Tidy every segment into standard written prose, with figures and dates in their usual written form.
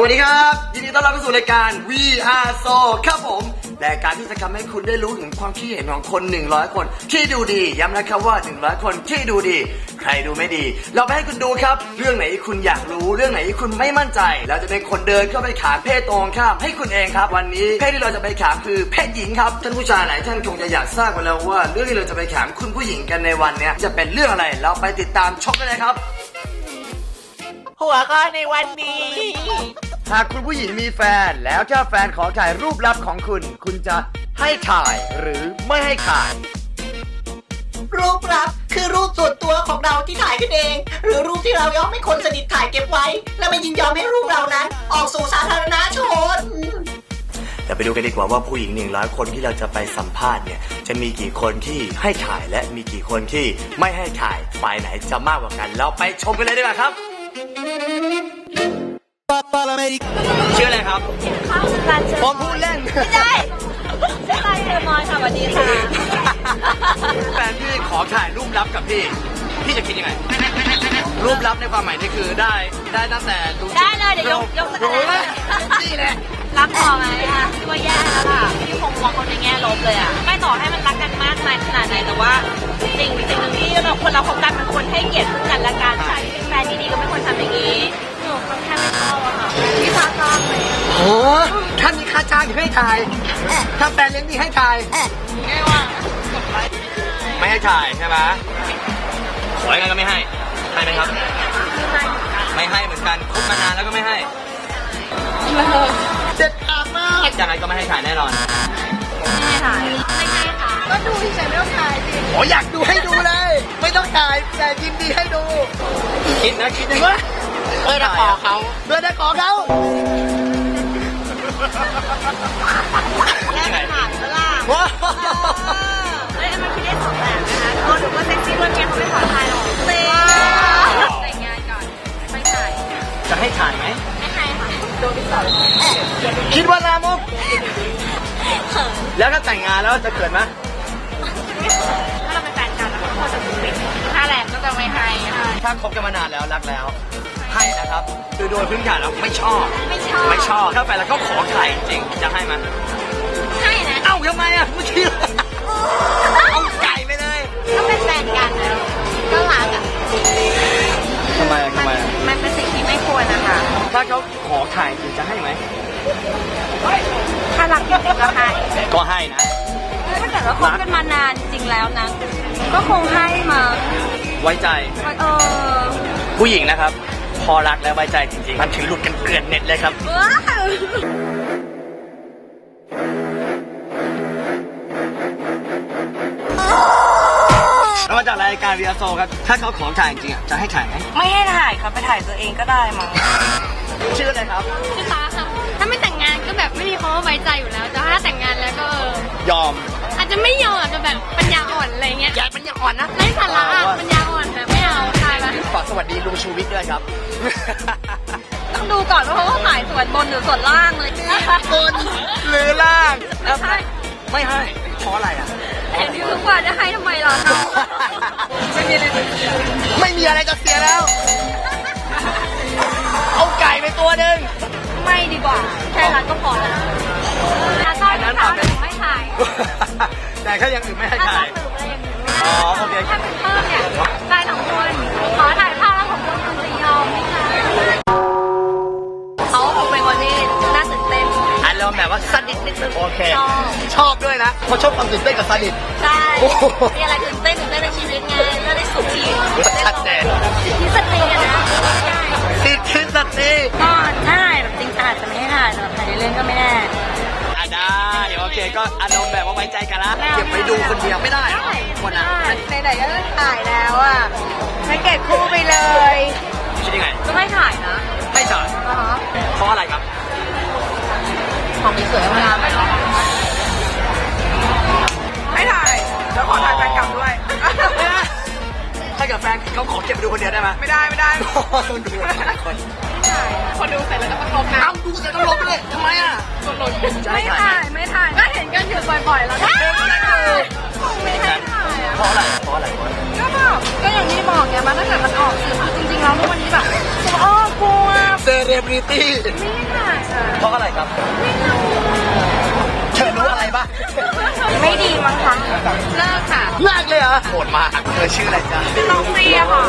วัสดีครับยินดีต้อนรับเข้าสู่รายการ We Are So ครับผมรายการที่จะทำให้คุณได้รู้ถึงความคิดเห็นของคน100คนที่ดูดีย้ำนะครับว่า100คนที่ดูดีใครดูไม่ดีเราไปให้คุณดูครับเรื่องไหนที่คุณอยากรู้เรื่องไหนที่คุณไม่มั่นใจเราจะเป็นคนเดินเข้าไปถามเพศตรงข้ามให้คุณเองครับวันนี้เพศที่เราจะไปถามคือเพศหญิงครับท่านผู้ชายหลายท่านคงจะอยากทราบกันแล้วว่าเรื่องที่เราจะไปถามคุณผู้หญิงกันในวันนี้จะเป็นเรื่องอะไรเราไปติดตามชมกันเลยครับหัวข้อในวันนี้หากคุณผู้หญิงมีแฟนแล้วถ้าแฟนขอถ่ายรูปลับของคุณคุณจะให้ถ่ายหรือไม่ให้ถ่าย รูปลับคือรูปส่วนตัวของเราที่ถ่ายขึ้นเองหรือรูปที่เรายอมให้คนสนิทถ่ายเก็บไว้และไม่ยินยอมให้รูปเรานั้นออกสู่สาธารณชนเราไปดูกันดีกว่าว่าผู้หญิง100คนที่เราจะไปสัมภาษณ์เนี่ยจะมีกี่คนที่ให้ถ่ายและมีกี่คนที่ไม่ให้ถ่ายฝ่ายไหนจะมากกว่ากันเราไปชมกันเลยดีกว่าครับชื่ออะไรครับข้าวการเชิญผมพูดเล่นไม่ได้ชื่ออะไรเธอมอยค่ะสวัสดีค่ะแฟนพี่ขอถ่ายรูปลับกับพี่จะคิดยังไงรูปลับในความหมายนี่คือได้ตั้งแต่ดูได้เลยเดี๋ยวยกสักคะแนนนี่แหละรับต่อไหมอ่ะที่ว่าแย่แล้วล่ะพี่คงมองคนในแง่ลบเลยอ่ะไม่ต่อให้มันรักกันมากมายขนาดไหนแต่ว่าสิ่งหนึ่งที่เราคนเราคบกันมันควรให้เกียรติซึ่งกันและกันใช่เป็นแฟนดีๆก็ไม่ควรทำอย่างนี้หนูแค่ไม่ชอบอะค่ะพี่พาจ้างเลยโอ้ท่านมีค่าจ้างให้ถ่ายถ้าแฟนเลี้ยงดีให้ถ่ายแง่ว่าไม่ให้ถ่ายใช่ไหมขอยังไงก็ไม่ให้ไหมครับไม่ให้เหมือนกันคบมานานแล้วก็ไม่ให้เด็ดขาดมากยังไงก็ไม่ให้ถ่ายแน่นอนไม่ให้ถ่ายไม่ให้ค่ะก็ดูเฉยๆไม่ต้องถ่ายสิโอ้อยากดูให้ดูเลยไม่ต้องถ่ายแต่ยินดีให้ดูคิดนะว่าเพื่อจะขอเขาแลกขนาดเวลามันคือได้สองแบบนะคะพอหนูว่าเซ็กซี่เมื่อกี้เขาไม่ขอถ่ายหรอกแต่งงานก่อนไม่ถ่ายจะให้ถ่ายไหมไม่ถ่ายค่ะโดนพี่สาวคิดว่าลามกแล้วถ้าแต่งงานแล้วจะเกิดไหมถ้าเราเป็นแฟนกันแล้วก็จะปิดถ้าแรงก็จะไม่ให้ถ้าคบกันมานานแล้วรักแล้วให้นะครับคือโดยพื้นฐานแล้วไม่ชอบถ้าแฟนแล้วเขาขอถ่ายจริงจะให้ไหมให้นะเอ้าทำไมอ่ะเมื่อกี้เอาไก่ไปเลยก็เป็นแฟนกันแล้วก็รักอ่ะทำไมมันเป็นสิ่งที่ไม่ควรนะคะถ้าเขาขอถ่ายจริงจะให้ไหมถ้ารักจริงๆก็ให้นะถ้าเกิดว่าคบกันมานานจริงแล้วนะก็คงให้มาไว้ใจผู้หญิงนะครับพอรักและไว้ใจจริงๆมันถือหลุดกันเกลื่อนเน็ตเลยครับเรามาจากรายการ We Are So ครับถ้าเขาขอถ่ายจริงๆจะให้ถ่ายไหมไม่ให้ถ่ายครับไปถ่ายตัวเองก็ได้มั้งชื่ออะไรครับชื่อฟ้าค่ะถ้าไม่แต่งงานก็แบบไม่มีความไว้ใจอยู่แล้วแต่ถ้าแต่งงานแล้วก็ยอมอาจจะไม่ยอมอาจจะแบบปัญญาอ่อนอะไรเงี้ยปัญญาอ่อนนะไร้สาระปัญญาอ่อนแบบไม่เอาถ่ายมาฝากสวัสดีลุงชูวิทย์ด้วยครับต้องดูก่อนว่าเขาถ่ายส่วนบนหรือส่วนล่างเลยบนหรือล่างไม่ให้เพราะอะไรอ่ะเห็นทุกวันจะให้ทำไมล่ะไม่มีอะไรจะเสียแล้วเอาไก่ไปตัวหนึ่งไม่ดีกว่าแค่นั้นก็พอแล้วถ้าชอบนั้นไม่ถ่ายแต่แค่ยังอื่นไม่ให้ถ่ายอ๋อโอเคถ้าเป็นเพิ่มเนี่ยได้2คนขอถ่ายภาพแล้วของคนคุณจะยอมไหมคะเขาคงเป็นคนที่น่าตื่นเต้นเราแบบว่าสนิทนิดนึงโอเคชอบด้วยนะเขาชอบความตื่นเต้นกับสนิทใช่มีอะไรตื่นเต้นในชีวิตไงก็ได้สุขีชัดเจนสิทธิสตรีนะสิทธิสตรีก็ได้แบบจริงอาจจะไม่ให้ถ่ายแต่แบบถ่ายเล่นก็ไม่แน่ได้โอเคก็อารมณ์แบบว่าไว้ใจกันละเก็บไปดูคนเดียวไม่ได้คนนั้นไหนๆก็ถ่ายแล้วอ่ะไม่เก็บคู่ไปเลยคิดยังไงก็ไม่ถ่ายนะไม่ถ่ายเพราะอะไรครับ ของสวยๆเวลาไป ให้ถ่ายแล้วขอถ่ายแฟนกลับด้วย ถ้าเกิดแฟนเขาขอเก็บไปดูคนเดียวได้ไหม ไม่ได้ ต้องดูคน คนดูเสร็จแล้วก็ต้องลบนะ เอ้าดูแต่ต้องลบไปเลยทำไมอ่ะ คนลบ จะให้ถ่ายไหม ไม่ถ่ายก็เห็นกันอยู่บ่อยๆแล้วก็ไม่ให้ถ่ายอ่ะ เพราะอะไรเพราะอะไร ก็แบบก็อย่างที่บอกไงมันถ้าเกิดมันออกสื่อคือจริงๆแล้วทุกวันนี้แบบกลัว เซเลบริตี้ ไม่ถ่ายอ่ะ เพราะอะไรครับเธอรู้อะไรบ้าง ไม่ดีมั้งคะเลิกค่ะ เลิกเลยเหรอโหดมากเธอชื่ออะไรจ๊ะ น้องเซียค่ะ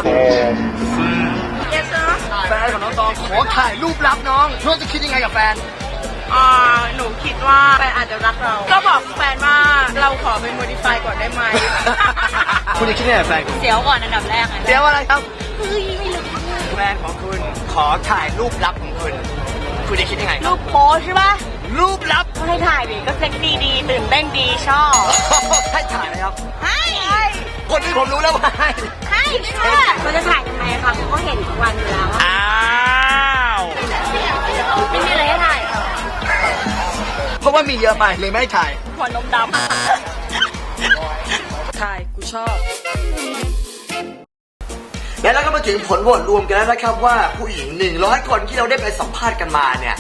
เยสเซอร์ แฟนของน้องตองขอถ่ายรูปลับน้องน้องจะคิดยังไงกับแฟน หนูคิดว่าแฟนอาจจะรักเรา ก็บอกแฟนว่าเราขอเป็นโมดิฟายก่อนได้ไหม คุณจะคิดยังไงกับแฟนคุณ เสียวก่อนอันดับแรกไง เสียอะไรครับแฟนของคุณขอถ่ายรูปลับของคุณ คุณจะคิดยังไง รูปโป๊ใช่ปะ รูปลับ ก็ให้ถ่ายดิก็เซ็กซี่ดีตื่นเต้นดีชอบ ให้ถ่ายไหมครับ ให้ คนนี้ผมรู้แล้วว่าให้ ให้ค่ะมันจะถ่ายทำไมคะเขาเห็นทุกวันอยู่แล้ว อ้าว ไม่มีอะไรให้ถ่าย เพราะว่ามีเยอะไปเลยไม่ให้ถ่าย หัวนมดำ ถ่ายกูชอบ และแล้วก็มาถึงผลโหวตรวมกันแล้วนะครับว่าผู้หญิง100 คนที่เราได้ไปสัมภาษณ์กันมาเนี่ย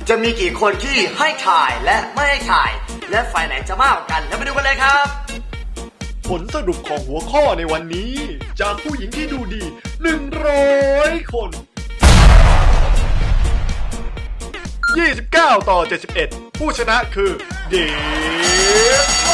จะมีกี่คนที่ให้ถ่ายและไม่ให้ถ่าย และฝ่ายไหนจะมากกว่ากันแล้วไปดูกันเลยครับ ผลสรุปของหัวข้อในวันนี้ จากผู้หญิงที่ดูดี 100 คน 29 ต่อ 71 ผู้ชนะคือเดฟไม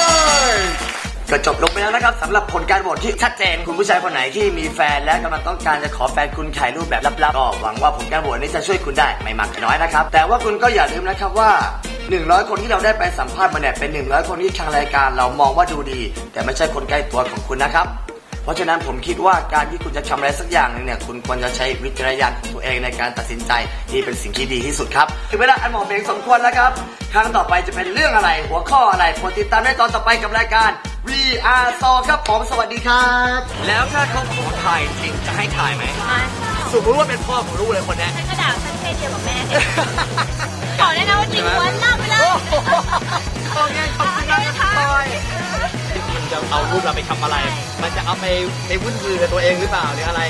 ก็จบลงไปแล้วนะครับสำหรับผลการโหวตที่ชัดเจนคุณผู้ชายคนไหนที่มีแฟนและกำลังต้องการจะขอแฟนคุณถ่ายรูปแบบลับๆก็หวังว่าผลการโหวตนี้จะช่วยคุณได้ไม่มากก็น้อยนะครับแต่ว่าคุณก็อย่าลืมนะครับว่า100 คนที่เราได้ไปสัมภาษณ์มาเนี่ยเป็น100 คนที่ทางรายการเรามองว่าดูดี แต่ไม่ใช่คนใกล้ตัวของคุณนะครับเพราะฉะนั้นผมคิดว่าการที่คุณจะทำอะไรสักอย่างหนึงเนี่ยคุณควรจะใช้วิจารณญาณของตัวเองในการตัดสินใจที่เป็นสิ่งที่ดีที่สุดครับถึงเวลาอันเหมาะเบงสมควรแล้วครับครั้งต่อไปจะเป็นเรื่องอะไรหัวข้ออะไรโปรดติดตามได้ตอนต่อไปกับรายการ VR Saw ครับผมสวัสดีครับแล้วถ้าเขาขอถ่ายจริงจะให้ถ่ายไหมสมมติว่าเป็นพ่อของลูกเลยคนนี้ ฉันก็ด่าฉันเพศเดียวกับแม่ขอแนะนำว่าจริงวันเล่าไปเลย โอเคขอบคุณมากครับพลอยมันจะเอารูปเราไปทำอะไร มันจะเอาไปวุ่นวือกับตัวเองหรือเปล่าหรืออะไร